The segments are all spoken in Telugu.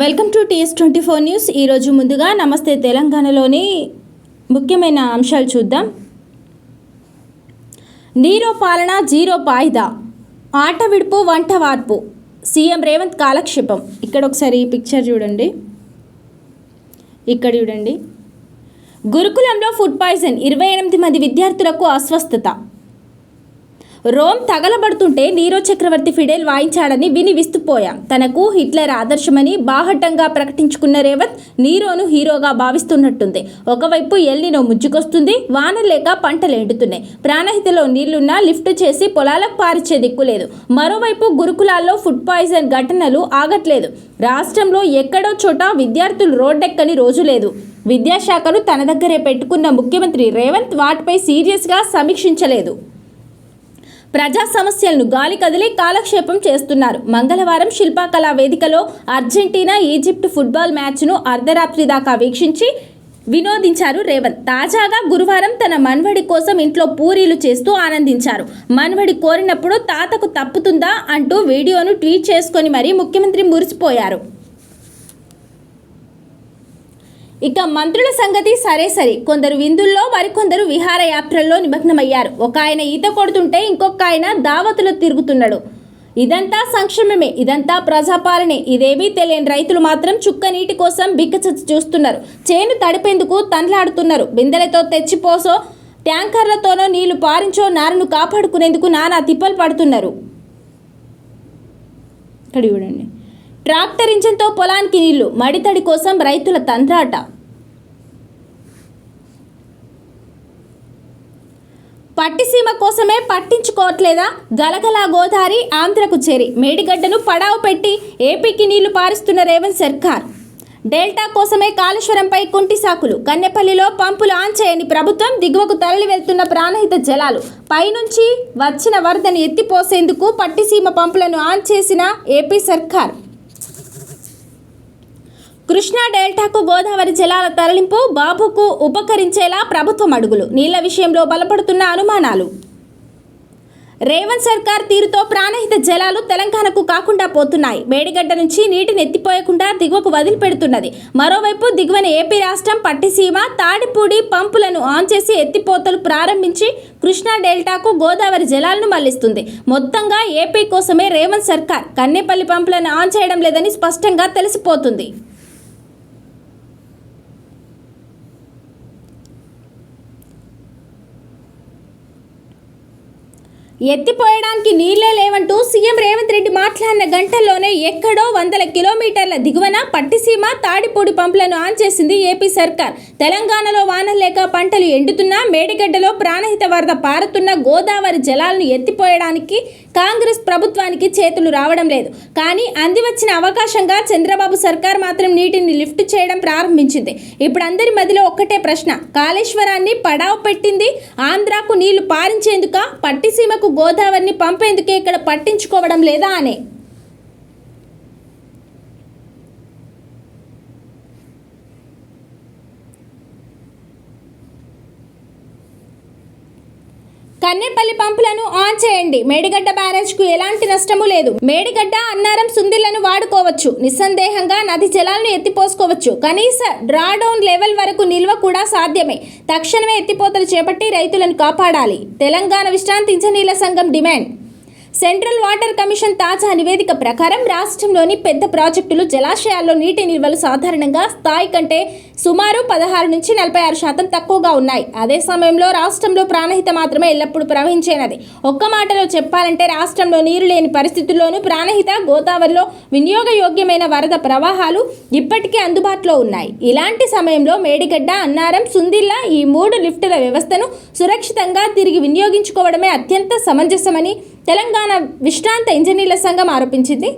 Welcome to TS24 news. ఈరోజు ముందుగా నమస్తే తెలంగాణలోని ముఖ్యమైన అంశాలు చూద్దాం. నీరో పాలన జీరో పాయిదా, ఆట విడుపు వంట వార్పు, సీఎం రేవంత్ కాలక్షేపం. ఇక్కడ ఒకసారి ఈ పిక్చర్ చూడండి, ఇక్కడ చూడండి. గురుకులంలో ఫుడ్ పాయిజన్, 28 మంది విద్యార్థులకు అస్వస్థత. రోమ్ తగలబడుతుంటే నీరో చక్రవర్తి ఫిడేల్ వాయించాడని విని విస్తుపోయాం. తనకు హిట్లర్ ఆదర్శమని బాహటంగా ప్రకటించుకున్న రేవంత్ నీరోను హీరోగా భావిస్తున్నట్టుంది. ఒకవైపు ఎల్నినో ముజ్జుకొస్తుంది, వాన లేక పంటలు ఎండుతున్నాయి. ప్రాణహితలో నీళ్లున్నా లిఫ్ట్ చేసి పొలాలకు పారిచ్చే దిక్కులేదు. మరోవైపు గురుకులాల్లో ఫుడ్ పాయిజన్ ఘటనలు ఆగట్లేదు. రాష్ట్రంలో ఎక్కడో చోట విద్యార్థులు రోడ్డెక్కని రోజు లేదు. విద్యాశాఖను తన దగ్గరే పెట్టుకున్న ముఖ్యమంత్రి రేవంత్ వాటిపై సీరియస్గా సమీక్షించలేదు. ప్రజా సమస్యలను గాలి కదిలి కాలక్షేపం చేస్తున్నారు. మంగళవారం శిల్పకళా వేదికలో అర్జెంటీనా ఈజిప్ట్ ఫుట్బాల్ మ్యాచ్ను అర్ధరాత్రి దాకా వీక్షించి వినోదించారు రేవంత్. తాజాగా గురువారం తన మన్వడి కోసం ఇంట్లో పూరీలు చేస్తూ ఆనందించారు. మన్వడి కోరినప్పుడు తాతకు తప్పుతుందా అంటూ వీడియోను ట్వీట్ చేసుకొని మరీ ముఖ్యమంత్రి మురిసిపోయారు. ఇక మంత్రుల సంగతి సరే, కొందరు విందుల్లో మరికొందరు విహారయాత్రల్లో నిమగ్నమయ్యారు. ఒక ఆయన ఈత కొడుతుంటే ఇంకొక ఆయన దావతులు తిరుగుతున్నాడు. ఇదంతా సంక్షేమమే, ఇదంతా ప్రజాపాలనే. ఇదేమీ తెలియని రైతులు మాత్రం చుక్క నీటి కోసం బిక్కచచ్చి చూస్తున్నారు. చేను తడిపేందుకు తన్లాడుతున్నారు. బిందెలతో తెచ్చిపోసో ట్యాంకర్లతోనో నీళ్లు పారించో నారును కాపాడుకునేందుకు నానా తిప్పలు పడుతున్నారు. ఇక్కడ చూడండి, ట్రాక్టర్ ఇంజన్తో పొలానికి నీళ్లు, మడితడి కోసం రైతుల తంత్రాట. పట్టిసీమ కోసమే పట్టించుకోవట్లేదా? గలగలా గోదావరి ఆంధ్రకు చేరి మేడిగడ్డను పడావు పెట్టి ఏపీకి నీళ్లు పారిస్తున్న రేవంత్ సర్కార్. డెల్టా కోసమే కాళేశ్వరంపై కుంటి సాకులు. కన్నెపల్లిలో పంపులు ఆన్ చేయని ప్రభుత్వం, దిగువకు తరలి వెళ్తున్న ప్రాణహిత జలాలు. పైనుంచి వచ్చిన వరదను ఎత్తిపోసేందుకు పట్టిసీమ పంపులను ఆన్ చేసిన ఏపీ సర్కార్. కృష్ణా డెల్టాకు గోదావరి జలాల తరలింపు బాబుకు ఉపకరించేలా ప్రభుత్వం అడుగులు. నీళ్ల విషయంలో బలపడుతున్న అనుమానాలు. రేవంత్ సర్కార్ తీరుతో ప్రాణహిత జలాలు తెలంగాణకు కాకుండా పోతున్నాయి. మేడిగడ్డ నుంచి నీటిని ఎత్తిపోయకుండా దిగువకు వదిలిపెడుతున్నది. మరోవైపు దిగువన ఏపీ రాష్ట్రం పట్టిసీమ తాడిపూడి పంపులను ఆన్ చేసి ఎత్తిపోతలు ప్రారంభించి కృష్ణా డెల్టాకు గోదావరి జలాలను మళ్లిస్తుంది. మొత్తంగా ఏపీ కోసమే రేవంత్ సర్కార్ కన్నెపల్లి పంపులను ఆన్ చేయడం లేదని స్పష్టంగా తెలిసిపోతుంది. ఎత్తిపోయడానికి నీళ్లే లేవంటూ సీఎం రేవంత్ రెడ్డి మాట్లాడిన గంటల్లోనే ఎక్కడో 100 కిలోమీటర్ల దిగువన పట్టిసీమ తాడిపూడి పంపులను ఆన్ చేసింది ఏపీ సర్కార్. తెలంగాణలో వానలు లేక పంటలు ఎండుతున్నా, మేడిగడ్డలో ప్రాణహిత వరద పారుతున్న గోదావరి జలాలను ఎత్తిపోయడానికి కాంగ్రెస్ ప్రభుత్వానికి చేతులు రావడం లేదు. కానీ అందివచ్చిన అవకాశంగా చంద్రబాబు సర్కార్ మాత్రం నీటిని లిఫ్ట్ చేయడం ప్రారంభించింది. ఇప్పుడు అందరి మధ్యలో ఒక్కటే ప్రశ్న, కాళేశ్వరాన్ని పడావు పెట్టింది ఆంధ్రాకు నీళ్లు పారించేందుక, పట్టిసీమకు గోదావరిని పంపేందుకే ఇక్కడ పట్టించుకోవడం లేదా అనే. కన్నెపల్లి పంపులను ఆన్ చేయండి. మేడిగడ్డ బ్యారేజ్కు ఎలాంటి నష్టము లేదు. మేడిగడ్డ, అన్నారం, సుందిళ్లను వాడుకోవచ్చు. నిస్సందేహంగా నది జలాలను ఎత్తిపోసుకోవచ్చు. కనీస డ్రాడౌన్ లెవెల్ వరకు నిల్వ కూడా సాధ్యమే. తక్షణమే ఎత్తిపోతలు చేపట్టి రైతులను కాపాడాలి. తెలంగాణ విశ్రాంతి ఇంజనీర్ల సంఘం డిమాండ్. సెంట్రల్ వాటర్ కమిషన్ తాజా నివేదిక ప్రకారం రాష్ట్రంలోని పెద్ద ప్రాజెక్టులు, జలాశయాల్లో నీటి నిల్వలు సాధారణంగా స్థాయి కంటే సుమారు 16 నుంచి 46% తక్కువగా ఉన్నాయి. అదే సమయంలో రాష్ట్రంలో ప్రాణహిత మాత్రమే ఎల్లప్పుడూ ప్రవహించేనది. ఒక్క మాటలో చెప్పాలంటే రాష్ట్రంలో నీరు లేని పరిస్థితుల్లోనూ ప్రాణహిత, గోదావరిలో వినియోగయోగ్యమైన వరద ప్రవాహాలు ఇప్పటికీ అందుబాటులో ఉన్నాయి. ఇలాంటి సమయంలో మేడిగడ్డ, అన్నారం, సుందిళ్ల ఈ 3 లిఫ్టుల వ్యవస్థను సురక్షితంగా తిరిగి వినియోగించుకోవడమే అత్యంత సమంజసమని తెలంగాణ విశ్రాంత ఇంజనీర్ల సంఘం ఆరోపించింది.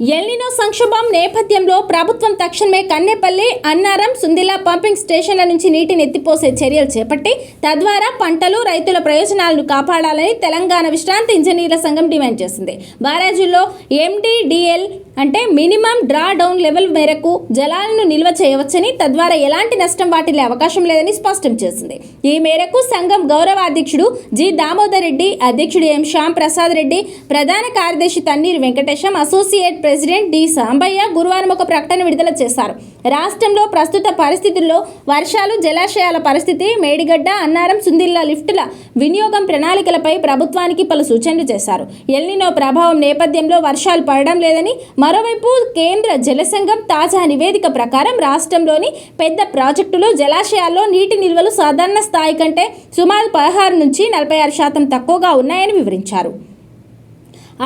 ఎల్నినో సంక్షోభం నేపథ్యంలో ప్రభుత్వం తక్షణమే కన్నెపల్లి, అన్నారం, సుందిల్లా పంపింగ్ స్టేషన్ల నుంచి నీటిని ఎత్తిపోసే చర్యలు చేపట్టి తద్వారా పంటలు, రైతుల ప్రయోజనాలను కాపాడాలని తెలంగాణ విశ్రాంతి ఇంజనీర్ల సంఘం డిమాండ్ చేసింది. బ్యారేజీల్లో MDDL అంటే మినిమం డ్రా డౌన్ లెవెల్ మేరకు జలాలను నిల్వ చేయవచ్చని, తద్వారా ఎలాంటి నష్టం వాటిల్లే అవకాశం లేదని స్పష్టం చేసింది. ఈ మేరకు సంఘం గౌరవ అధ్యక్షుడు జి దామోదర్ రెడ్డి, అధ్యక్షుడు ఎం శ్యామ్ ప్రసాద్ రెడ్డి, ప్రధాన కార్యదర్శి Tanneeru Venkatesham, associate president D Sambaiah గురువారం ఒక ప్రకటన విడుదల చేశారు. రాష్ట్రంలో ప్రస్తుత పరిస్థితుల్లో వర్షాలు, జలాశయాల పరిస్థితి, మేడిగడ్డ, అన్నారం, సుందిల్లా లిఫ్టుల వినియోగం ప్రణాళికలపై ప్రభుత్వానికి పలు సూచనలు చేశారు. ఎల్నినో ప్రభావం నేపథ్యంలో వర్షాలు పడడం లేదని, మరోవైపు కేంద్ర జలసంఘం తాజా నివేదిక ప్రకారం రాష్ట్రంలోని పెద్ద ప్రాజెక్టులు, జలాశయాల్లో నీటి నిల్వలు సాధారణ స్థాయి కంటే సుమారు 16 నుంచి 46% తక్కువగా ఉన్నాయని వివరించారు.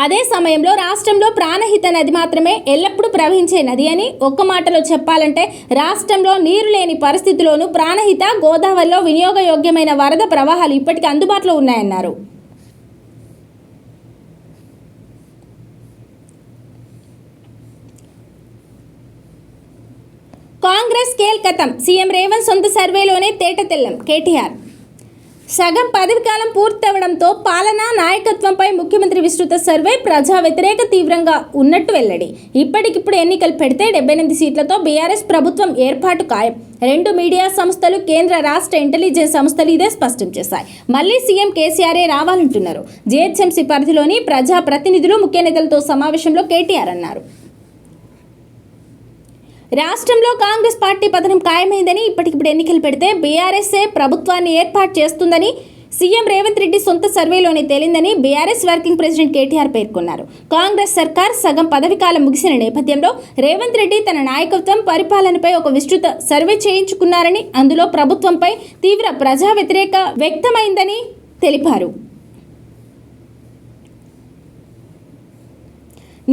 అదే సమయంలో రాష్ట్రంలో ప్రాణహిత నది మాత్రమే ఎల్లప్పుడూ ప్రవహించే నది అని, ఒక్క మాటలో చెప్పాలంటే రాష్ట్రంలో నీరు లేని పరిస్థితిలోనూ ప్రాణహిత, గోదావరిలో వినియోగయోగ్యమైన వరద ప్రవాహాలు ఇప్పటికీ అందుబాటులో ఉన్నాయన్నారు. కాంగ్రెస్ కేల్కతం, సీఎం రేవంత్ సొంత సర్వేలోనే తేటతెల్లం. కేటీఆర్ సగం పదవికాలం పూర్తవడంతో పాలనా నాయకత్వంపై ముఖ్యమంత్రి విస్తృత సర్వే, ప్రజా వ్యతిరేక తీవ్రంగా ఉన్నట్టు వెల్లడి. ఇప్పటికిప్పుడు ఎన్నికలు పెడితే 78 సీట్లతో బీఆర్ఎస్ ప్రభుత్వం ఏర్పాటు ఖాయం. 2 మీడియా సంస్థలు, కేంద్ర రాష్ట్ర ఇంటెలిజెన్స్ సంస్థలు ఇదే స్పష్టం చేశాయి. మళ్లీ సీఎం కేసీఆరే రావాలంటున్నారు. జీహెచ్ఎంసీ పరిధిలోని ప్రజా ప్రతినిధులు, ముఖ్య నేతలతో సమావేశంలో కేటీఆర్ అన్నారు. రాష్ట్రంలో కాంగ్రెస్ పార్టీ పతనం ఖాయమైందని, ఇప్పటికిప్పుడు ఎన్నికలు పెడితే బీఆర్ఎస్ఏ ప్రభుత్వాన్ని ఏర్పాటు చేస్తుందని సీఎం రేవంత్ రెడ్డి సొంత సర్వేలోనే తేలిందని బీఆర్ఎస్ వర్కింగ్ ప్రెసిడెంట్ కేటీఆర్ పేర్కొన్నారు. కాంగ్రెస్ సర్కార్ సగం పదవికాలం ముగిసిన నేపథ్యంలో రేవంత్ రెడ్డి తన నాయకత్వం, పరిపాలనపై ఒక విస్తృత సర్వే చేయించుకున్నారని, అందులో ప్రభుత్వంపై తీవ్ర ప్రజా వ్యతిరేక వ్యక్తమైందని తెలిపారు.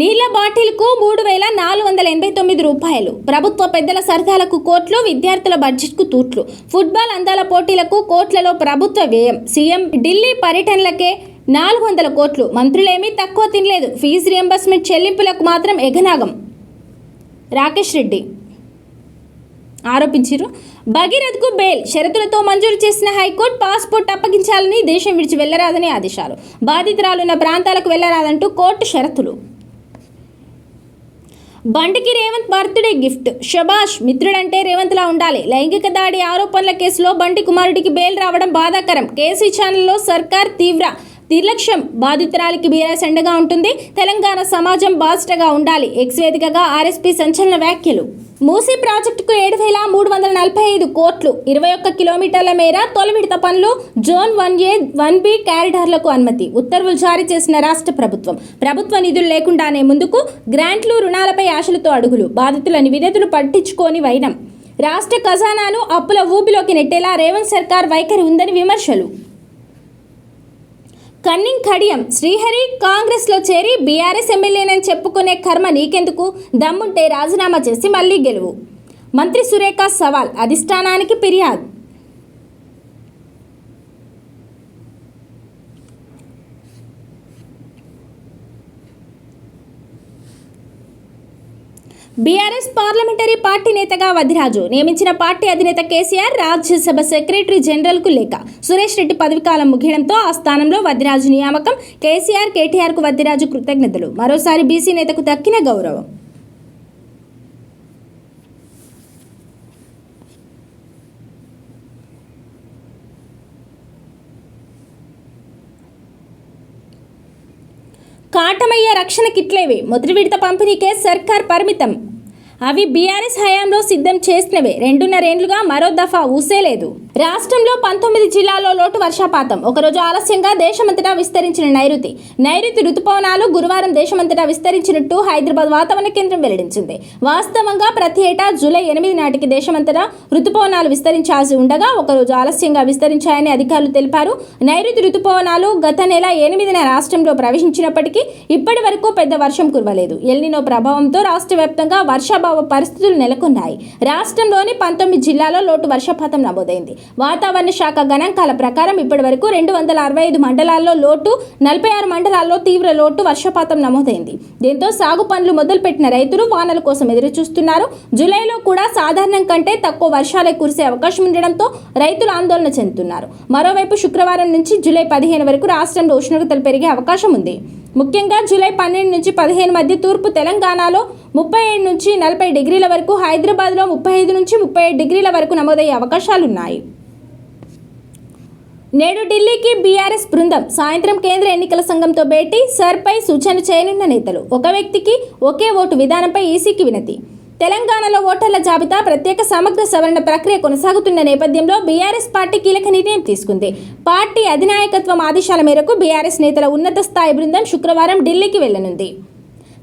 నీళ్ల బాటిల్కు 3,489 రూపాయలు, ప్రభుత్వ పెద్దల సరదాలకు కోట్లు, విద్యార్థుల బడ్జెట్కు తూట్లు, ఫుట్బాల్ అందాల పోటీలకు కోట్లలో ప్రభుత్వ వ్యయం, సీఎం ఢిల్లీ పర్యటనలకే 400 కోట్లు, మంత్రులేమీ తక్కువ తినలేదు, ఫీజు రియంబర్స్మెంట్ చెల్లింపులకు మాత్రం ఎగనాగం రాకేష్ రెడ్డి ఆరోపించారు. భగీరథ్కు బెయిల్ షరతులతో మంజూరు చేసిన హైకోర్టు, పాస్పోర్ట్ అప్పగించాలని, దేశం విడిచి వెళ్లరాదని ఆదేశాలు, బాధితురాలున్న ప్రాంతాలకు వెళ్లరాదంటూ కోర్టు షరతులు. బండికి రేవంత్ బర్త్డే గిఫ్ట్, షబాష్, మిత్రుడంటే రేవంత్లా ఉండాలి. లైంగిక దాడి ఆరోపణల కేసులో బండి కుమారుడికి బెయిల్ రావడం బాధాకరం. కేసీ ఛానల్లో సర్కార్ తీవ్ర నిర్లక్ష్యం, బాధితురాలికి బీఆర్ఎస్ అండగా ఉంటుంది, తెలంగాణ సమాజం బాధ్యతగా ఉండాలి. ఎక్స్ వేదికగా ఆర్ఎస్పీ సంచలన వ్యాఖ్యలు. మూసీ ప్రాజెక్టుకు 7,345 కోట్లు, 21 కిలోమీటర్ల మేర తొలి విడత పనులు, జోన్ 1A, 1B కారిడార్లకు అనుమతి. ఉత్తర్వులు జారీ చేసిన రాష్ట్ర ప్రభుత్వం. ప్రభుత్వ నిధులు లేకుండానే ముందుకు, గ్రాంట్లు, రుణాలపై ఆశలతో అడుగులు, బాధితుల నివేదికలు పట్టించుకోని వైనం. రాష్ట్ర ఖజానాను అప్పుల ఊబిలోకి నెట్టేలా రేవంత్ సర్కార్ వైఖరి ఉందని విమర్శలు. కన్నింగ్ కడియం, శ్రీహరి కాంగ్రెస్లో చేరి బీఆర్ఎస్ ఎమ్మెల్యేనని చెప్పుకునే కర్మ నీకెందుకు, దమ్ముంటే రాజీనామా చేసి మళ్లీ గెలువు. మంత్రి సురేఖ సవాల్, అధిష్టానానికి ఫిర్యాదు. బీఆర్ఎస్ పార్లమెంటరీ పార్టీ నేతగా వద్దిరాజు నియమించిన పార్టీ అధినేత కేసీఆర్ రాజ్యసభ సెక్రటరీ జనరల్కు లేఖ. సురేష్ రెడ్డి పదవికాలం ముగియడంతో ఆ స్థానంలో వద్దిరాజు నియామకం. కేసీఆర్, కేటీఆర్కు వద్దిరాజు కృతజ్ఞతలు. మరోసారి బీసీ నేతకు దక్కిన గౌరవం. కాటమయ్య రక్షణ కిట్లేవి, మొదటి విడత పంపిణీకే సర్కార్ పరిమితం. అవి బీఆర్ఎస్ హయాంలో సిద్ధం చేసినవే. 2.5 ఏళ్లుగా మరో దఫా ఊసేలేదు. రాష్ట్రంలో 19 జిల్లాల్లో లోటు వర్షపాతం. ఒకరోజు ఆలస్యంగా దేశమంతటా విస్తరించిన నైరుతి రుతుపవనాలు గురువారం దేశమంతటా విస్తరించినట్టు హైదరాబాద్ వాతావరణ కేంద్రం వెల్లడించింది. వాస్తవంగా ప్రతి ఏటా జూలై 8 నాటికి దేశమంతటా రుతుపవనాలు విస్తరించాల్సి ఉండగా ఒకరోజు ఆలస్యంగా విస్తరించాయని అధికారులు తెలిపారు. నైరుతి రుతుపవనాలు గత నెల 8న రాష్ట్రంలో ప్రవేశించినప్పటికీ ఇప్పటి వరకు పెద్ద వర్షం కురవలేదు. ఎల్నినో ప్రభావంతో రాష్ట్ర వ్యాప్తంగా వర్షాభావ పరిస్థితులు నెలకొన్నాయి. రాష్ట్రంలోని 19 జిల్లాల్లో లోటు వర్షపాతం నమోదైంది. వాతావరణ శాఖ గణాంకాల ప్రకారం ఇప్పటి వరకు 265 మండలాల్లో లోటు, 46 మండలాల్లో తీవ్ర లోటు వర్షపాతం నమోదైంది. దీంతో సాగు పనులు మొదలుపెట్టిన రైతులు వానల కోసం ఎదురుచూస్తున్నారు. జూలైలో కూడా సాధారణం కంటే తక్కువ వర్షాలే కురిసే అవకాశం ఉండడంతో రైతులు ఆందోళన చెందుతున్నారు. మరోవైపు శుక్రవారం నుంచి జూలై 15 వరకు రాష్ట్రంలో ఉష్ణోగ్రతలు పెరిగే అవకాశం ఉంది. ముఖ్యంగా జూలై 12 నుంచి 15 మధ్య తూర్పు తెలంగాణలో 37 నుంచి 40 డిగ్రీల వరకు, హైదరాబాద్లో 35 నుంచి 37 డిగ్రీల వరకు నమోదయ్యే అవకాశాలున్నాయి. నేడు ఢిల్లీకి బీఆర్ఎస్ బృందం. సాయంత్రం కేంద్ర ఎన్నికల సంఘంతో భేటీ, సర్పై సూచనలు చేయనున్న నేతలు. ఒక వ్యక్తికి ఒకే ఓటు విధానంపై ఈసీకి వినతి. తెలంగాణలో ఓటర్ల జాబితా ప్రత్యేక సమగ్ర సవరణ ప్రక్రియ కొనసాగుతున్న నేపథ్యంలో బీఆర్ఎస్ పార్టీ కీలక నిర్ణయం తీసుకుంది. పార్టీ అధినాయకత్వం ఆదేశాల మేరకు బీఆర్ఎస్ నేతల ఉన్నత స్థాయి బృందం శుక్రవారం ఢిల్లీకి వెళ్లనుంది.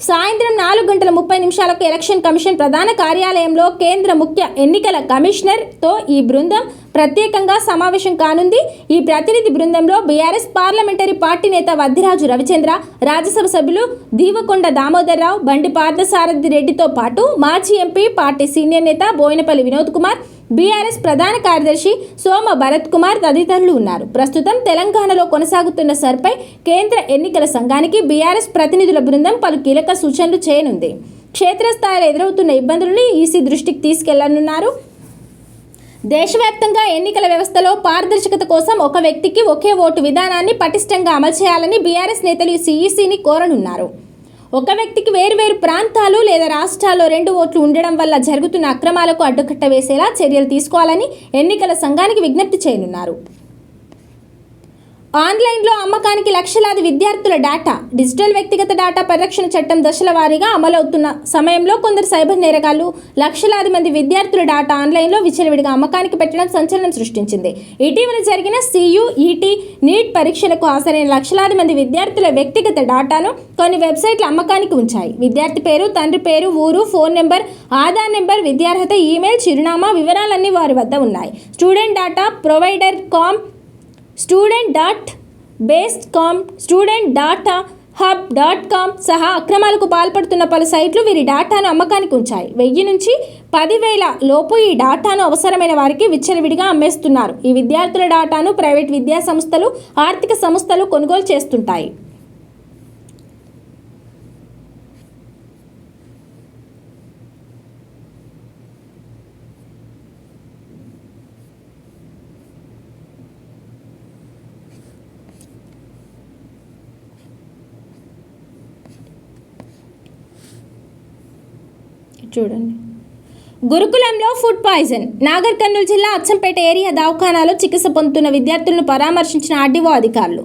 సాయంత్రం 4:30 ఎలక్షన్ కమిషన్ ప్రధాన కార్యాలయంలో కేంద్ర ముఖ్య ఎన్నికల కమిషనర్తో ఈ బృందం ప్రత్యేకంగా సమావేశం కానుంది. ఈ ప్రతినిధి బృందంలో బీఆర్ఎస్ పార్లమెంటరీ పార్టీ నేత వద్దిరాజు రవిచంద్ర, రాజ్యసభ సభ్యులు దీవకొండ దామోదర్రావు, బండి పార్థసారథి రెడ్డితో పాటు మాజీ ఎంపీ, పార్టీ సీనియర్ నేత బోయినపల్లి వినోద్ కుమార్, బీఆర్ఎస్ ప్రధాన కార్యదర్శి సోమ భరత్ కుమార్ తదితరులు ఉన్నారు. ప్రస్తుతం తెలంగాణలో కొనసాగుతున్న సర్పై కేంద్ర ఎన్నికల సంఘానికి బీఆర్ఎస్ ప్రతినిధుల బృందం పలు కీలక సూచనలు చేయనుంది. క్షేత్రస్థాయిలో ఎదురవుతున్న ఇబ్బందులను ఈసీ దృష్టికి తీసుకెళ్లనున్నారు. దేశవ్యాప్తంగా ఎన్నికల వ్యవస్థలో పారదర్శకత కోసం ఒక వ్యక్తికి ఒకే ఓటు విధానాన్ని పటిష్టంగా అమలు చేయాలని బీఆర్ఎస్ నేతలు ఈసీని కోరనున్నారు. ఒక వ్యక్తికి వేర్వేరు ప్రాంతాలు లేదా రాష్ట్రాల్లో 2 ఓట్లు ఉండడం వల్ల జరుగుతున్న అక్రమాలకు అడ్డుకట్ట వేసేలా చర్యలు తీసుకోవాలని ఎన్నికల సంఘానికి విజ్ఞప్తి చేయనున్నారు. ఆన్లైన్లో అమ్మకానికి లక్షలాది విద్యార్థుల డేటా. డిజిటల్ వ్యక్తిగత డేటా పరిరక్షణ చట్టం దశల వారీగా అమలవుతున్న సమయంలో కొందరు సైబర్ నేరగాళ్లు లక్షలాది మంది విద్యార్థుల డేటా ఆన్లైన్లో విచ్చలవిడిగా అమ్మకానికి పెట్టడం సంచలనం సృష్టించింది. ఇటీవల జరిగిన CUET, నీట్ పరీక్షలకు హాజరైన లక్షలాది మంది విద్యార్థుల వ్యక్తిగత డేటాను కొన్ని వెబ్సైట్లు అమ్మకానికి ఉంచాయి. విద్యార్థి పేరు, తండ్రి పేరు, ఊరు, ఫోన్ నెంబర్, ఆధార్ నెంబర్, విద్యార్హత, ఈమెయిల్, చిరునామా వివరాలన్నీ వారి వద్ద ఉన్నాయి. Student data provider com, student.based.com, student.hub.com సహా అక్రమాలకు పాల్పడుతున్న పలు సైట్లు వీరి డేటాను అమ్మకానికి ఉంచాయి. 1000 నుంచి 10,000 లోపు ఈ డేటాను అవసరమైన వారికి విచ్చలవిడిగా అమ్మేస్తున్నారు. ఈ విద్యార్థుల డేటాను ప్రైవేట్ విద్యా సంస్థలు, ఆర్థిక సంస్థలు కొనుగోలు చేస్తుంటాయి. చూడండి. గురుకులంలో ఫుడ్ పాయిజన్. నాగర్ కర్నూలు జిల్లా అచ్చంపేట ఏరియా దవాఖానాలో చికిత్స పొందుతున్న విద్యార్థులను పరామర్శించిన ఆర్డీఓ అధికారులు.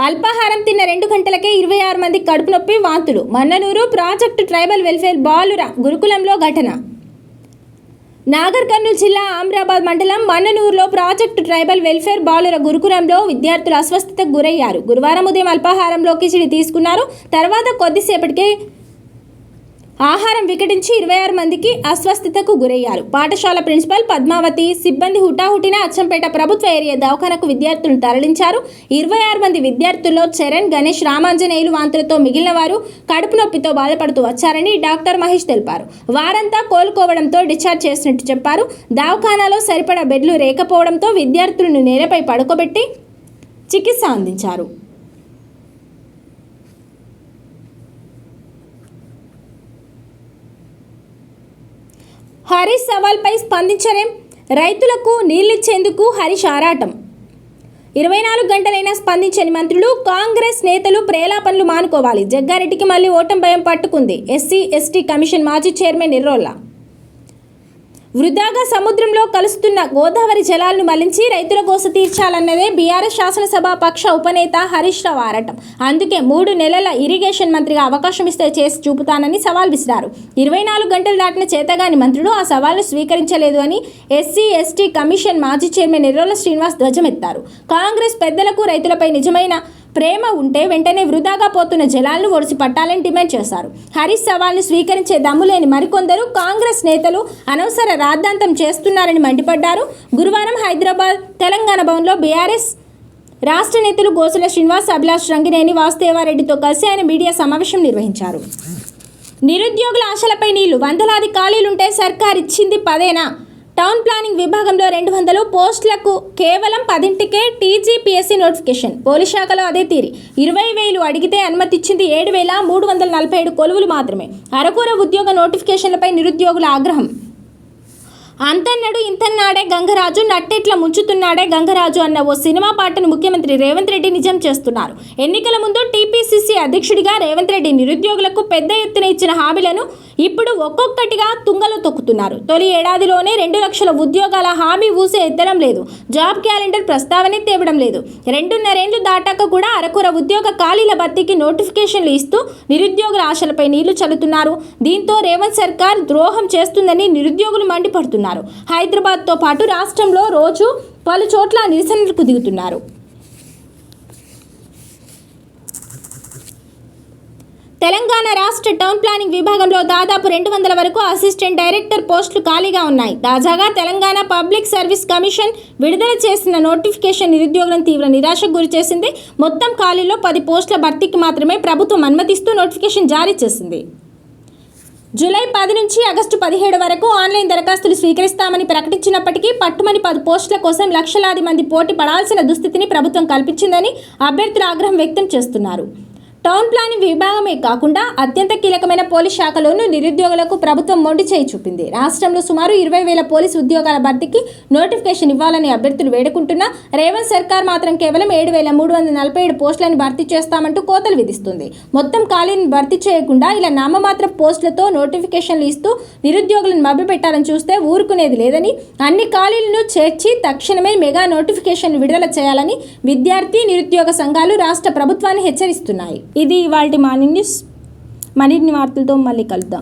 అల్పాహారం తిన్న 2 గంటలకే 26 మంది కడుపు నొప్పి, వాంతులు. మన్ననూరు ప్రాజెక్టు ట్రైబల్ వెల్ఫేర్ బాలుర గురుకులంలో ఘటన. నాగర్ కర్నూలు జిల్లా ఆమ్రాబాద్ మండలం మన్ననూరులో ప్రాజెక్టు ట్రైబల్ వెల్ఫేర్ బాలుర గురుకులంలో విద్యార్థులు అస్వస్థతకు గురయ్యారు. గురువారం ఉదయం అల్పాహారంలో కిచిడి తీసుకున్నారు. తర్వాత కొద్దిసేపటికే ఆహారం వికటించి 26 మందికి అస్వస్థతకు గురయ్యారు. పాఠశాల ప్రిన్సిపల్ పద్మావతి, సిబ్బంది హుటాహుటిన అచ్చంపేట ప్రభుత్వ ఏరియా దవాఖానకు విద్యార్థులను తరలించారు. 26 మంది విద్యార్థుల్లో చరణ్, గణేష్, రామాంజనేయులు వాంతులతో మిగిలిన వారు కడుపు నొప్పితో బాధపడుతూ వచ్చారని డాక్టర్ మహేష్ తెలిపారు. వారంతా కోలుకోవడంతో డిశ్చార్జ్ చేసినట్టు చెప్పారు. దవాఖానాలో సరిపడా బెడ్లు లేకపోవడంతో విద్యార్థులను నేలపై పడుకోబెట్టి చికిత్స అందించారు. హరీష్ సవాల్పై స్పందించలేం, రైతులకు నీళ్లిచ్చేందుకు హరీష్ ఆరాటం. 24 గంటలైనా స్పందించని మంత్రులు, కాంగ్రెస్ నేతలు ప్రేలాపనలు మానుకోవాలి. జగ్గారెడ్డికి మళ్ళీ ఓటం భయం పట్టుకుంది. SC/ST కమిషన్ మాజీ చైర్మన్ ఎర్రోల్లా. వృధాగా సముద్రంలో కలుస్తున్న గోదావరి జలాలను మళ్లించి రైతుల గోస తీర్చాలన్నదే బీఆర్ఎస్ శాసనసభ పక్ష ఉపనేత హరీష్ రావు ఆరాటం. అందుకే 3 నెలల ఇరిగేషన్ మంత్రిగా అవకాశం ఇస్తే చేసి చూపుతానని సవాల్ విసిరారు. 24 గంటలు దాటిన చేతగాని మంత్రులు ఆ సవాల్ను స్వీకరించలేదు అని SC/ST కమిషన్ మాజీ చైర్మన్ ఎర్రోల శ్రీనివాస్ ధ్వజమెత్తారు. కాంగ్రెస్ పెద్దలకు రైతులపై నిజమైన ప్రేమ ఉంటే వెంటనే వృధాగా పోతున్న జలాలను ఒడిసి పట్టాలని డిమాండ్ చేశారు. హరీష్ సవాల్ను స్వీకరించే దమ్ము లేని మరికొందరు కాంగ్రెస్ నేతలు అనవసర రాద్ధాంతం చేస్తున్నారని మండిపడ్డారు. గురువారం హైదరాబాద్ తెలంగాణ భవన్లో బీఆర్ఎస్ రాష్ట్ర నేతలు గోసుల శ్రీనివాస్, అభిలాష్ రంగినేని, వాసుదేవారెడ్డితో కలిసి ఆయన మీడియా సమావేశం నిర్వహించారు. నిరుద్యోగుల ఆశలపై నీళ్లు. వందలాది ఖాళీలుంటే సర్కార్ ఇచ్చింది 10ఏనా? టౌన్ ప్లానింగ్ విభాగంలో 200 పోస్టులకు కేవలం 10కే టీజీపీఎస్సీ నోటిఫికేషన్. పోలీస్ శాఖలో అదే తీరి 20,000 అడిగితే అనుమతిచ్చింది 7,347 కొలువులు మాత్రమే. అరకొర ఉద్యోగ నోటిఫికేషన్లపై నిరుద్యోగుల ఆగ్రహం. అంతన్నాడు ఇంతన్నాడే గంగరాజు, నట్టెట్ల ముంచుతున్నాడే గంగరాజు అన్న ఓ సినిమా పాటను ముఖ్యమంత్రి రేవంత్ రెడ్డి నిజం చేస్తున్నారు. ఎన్నికల ముందు టీపీసీసీ అధ్యక్షుడిగా రేవంత్ రెడ్డి నిరుద్యోగులకు పెద్ద ఎత్తున ఇచ్చిన హామీలను ఇప్పుడు ఒక్కొక్కటిగా తుంగలో తొక్కుతున్నారు. తొలి ఏడాదిలోనే 2 లక్షల ఉద్యోగాల హామీ ఊసే ఎత్తడం లేదు. జాబ్ క్యాలెండర్ ప్రస్తావనే తేవడం లేదు. 2.5 ఏళ్లు దాటాక కూడా అరకొర ఉద్యోగ ఖాళీల భర్తీకి నోటిఫికేషన్లు ఇస్తూ నిరుద్యోగుల ఆశలపై నీళ్లు చల్లుతున్నారు. దీంతో రేవంత్ సర్కార్ ద్రోహం చేస్తుందని నిరుద్యోగులు మండిపడుతున్నారు. హైదరాబాద్తో పాటు రాష్ట్రంలో రోజు పలు చోట్ల నిరసనలకు దిగుతున్నారు. తెలంగాణ రాష్ట్ర టౌన్ ప్లానింగ్ విభాగంలో దాదాపు 200 వరకు అసిస్టెంట్ డైరెక్టర్ పోస్టులు ఖాళీగా ఉన్నాయి. తాజాగా తెలంగాణ పబ్లిక్ సర్వీస్ కమిషన్ విడుదల చేసిన నోటిఫికేషన్ నిరుద్యోగులను తీవ్ర నిరాశకు గురిచేసింది. మొత్తం ఖాళీలో 10 పోస్టుల భర్తీకి మాత్రమే ప్రభుత్వం అనుమతిస్తూ నోటిఫికేషన్ జారీ చేసింది. జూలై 10 నుంచి ఆగస్టు 17 వరకు ఆన్లైన్ దరఖాస్తులు స్వీకరిస్తామని ప్రకటించినప్పటికీ పట్టుమని 10 పోస్టుల కోసం లక్షలాది మంది పోటీ పడాల్సిన దుస్థితిని ప్రభుత్వం కల్పించిందని అభ్యర్థులు ఆగ్రహం వ్యక్తం చేస్తున్నారు. టౌన్ ప్లానింగ్ విభాగమే కాకుండా అత్యంత కీలకమైన పోలీస్ శాఖలోనూ నిరుద్యోగులకు ప్రభుత్వం మొండి చేయి చూపింది. రాష్ట్రంలో సుమారు 20,000 పోలీసు ఉద్యోగాల భర్తీకి నోటిఫికేషన్ ఇవ్వాలని అభ్యర్థులు వేడుకుంటున్నా రేవంత్ సర్కార్ మాత్రం కేవలం 7,347 పోస్టులను భర్తీ చేస్తామంటూ కోతలు విధిస్తుంది. మొత్తం ఖాళీని భర్తీ చేయకుండా ఇలా నామమాత్ర పోస్టులతో నోటిఫికేషన్లు ఇస్తూ నిరుద్యోగులను మభ్యపెట్టాలని చూస్తే ఊరుకునేది లేదని, అన్ని ఖాళీలను చేర్చి తక్షణమే మెగా నోటిఫికేషన్ విడుదల చేయాలని విద్యార్థి, నిరుద్యోగ సంఘాలు రాష్ట్ర ప్రభుత్వాన్ని హెచ్చరిస్తున్నాయి. ఇది ఇవాల్టి మార్నింగ్ న్యూస్. మరిన్ని వార్తలతో మళ్ళీ కలుద్దాం.